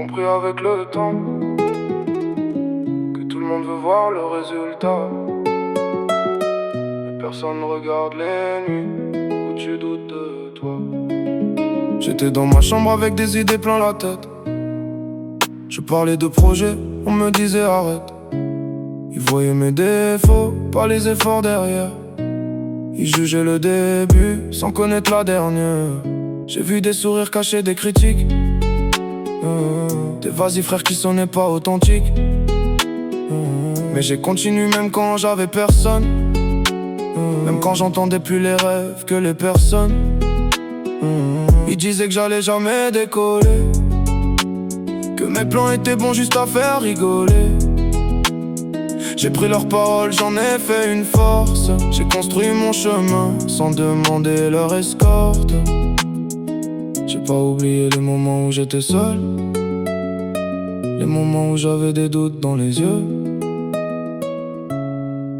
compris avec le temps que tout le monde veut voir le résultat, mais personne ne regarde les nuits où tu doutes de toi. J'étais dans ma chambre avec des idées plein la tête. Je parlais de projets, on me disait arrête. Ils voyaient mes défauts, pas les efforts derrière. Ils jugeaient le début sans connaître la dernière. J'ai vu des sourires cachés, des critiques, des vas-y frères qui sonnaient pas authentiques. Mais j'ai continué même quand j'avais personne, même quand j'entendais plus les rêves que les personnes. Ils disaient que j'allais jamais décoller, que mes plans étaient bons juste à faire rigoler. J'ai pris leurs paroles, j'en ai fait une force. J'ai construit mon chemin sans demander leur escorte. J'ai pas oublié les moments où j'étais seul, les moments où j'avais des doutes dans les yeux.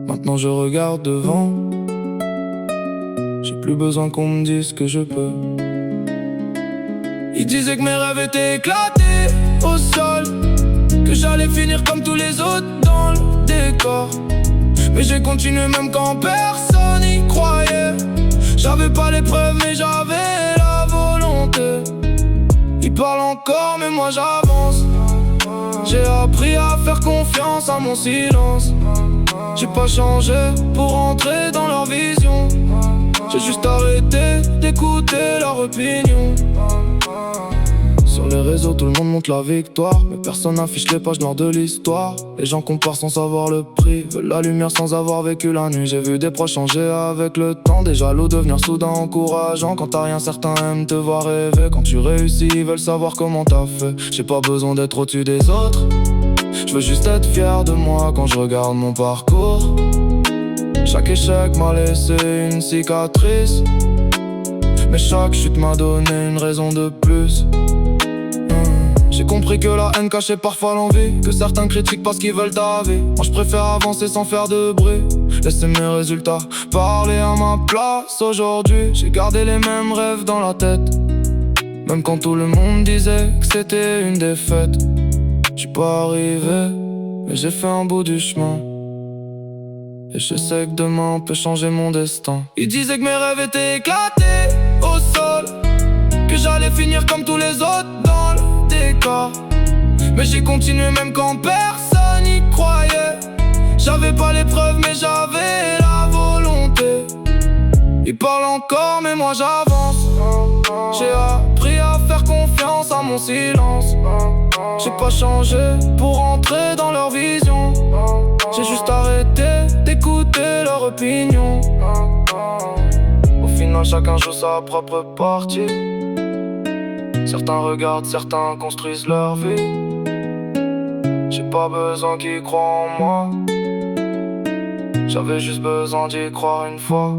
Maintenant je regarde devant, j'ai plus besoin qu'on me dise que je peux. Ils disaient que mes rêves étaient éclatés au sol, que j'allais finir comme tous les autres dans le décor. Mais j'ai continué même quand personne y croyait. J'avais pas les preuves mais j'avais la volonté. Ils parlent encore mais moi j'avance. J'ai appris à faire confiance à mon silence. J'ai pas changé pour entrer dans leur vision. J'ai juste arrêté d'écouter leur opinion. Sur les réseaux tout le monde montre la victoire, mais personne n'affiche les pages noires de l'histoire. Les gens comparent sans savoir le prix, veulent la lumière sans avoir vécu la nuit. J'ai vu des proches changer avec le temps, des jaloux devenir soudain encourageants. Quand t'as rien, certains aiment te voir rêver. Quand tu réussis, ils veulent savoir comment t'as fait. J'ai pas besoin d'être au-dessus des autres, je veux juste être fier de moi quand je regarde mon parcours. Chaque échec m'a laissé une cicatrice, mais chaque chute m'a donné une raison de plus. J'ai compris que la haine cachait parfois l'envie, que certains critiquent parce qu'ils veulent ta vie. Moi je préfère avancer sans faire de bruit, laisser mes résultats parler à ma place. Aujourd'hui j'ai gardé les mêmes rêves dans la tête, même quand tout le monde disait que c'était une défaite. J'suis pas arrivé, mais j'ai fait un bout du chemin, et je sais que demain on peut changer mon destin. Ils disaient que mes rêves étaient éclatés au sol, que j'allais finir comme tous les autres dans le décor. Mais j'ai continué même quand personne y croyait. J'avais pas les preuves mais j'avais la volonté. Ils parlent encore mais moi j'avance. J'ai appris à faire confiance à mon silence. J'ai pas changé pour entrer dans leur vision. J'ai juste arrêté d'écouter leur opinion. Au final chacun joue sa propre partie. Certains regardent, certains construisent leur vie. J'ai pas besoin qu'ils croient en moi, j'avais juste besoin d'y croire une fois.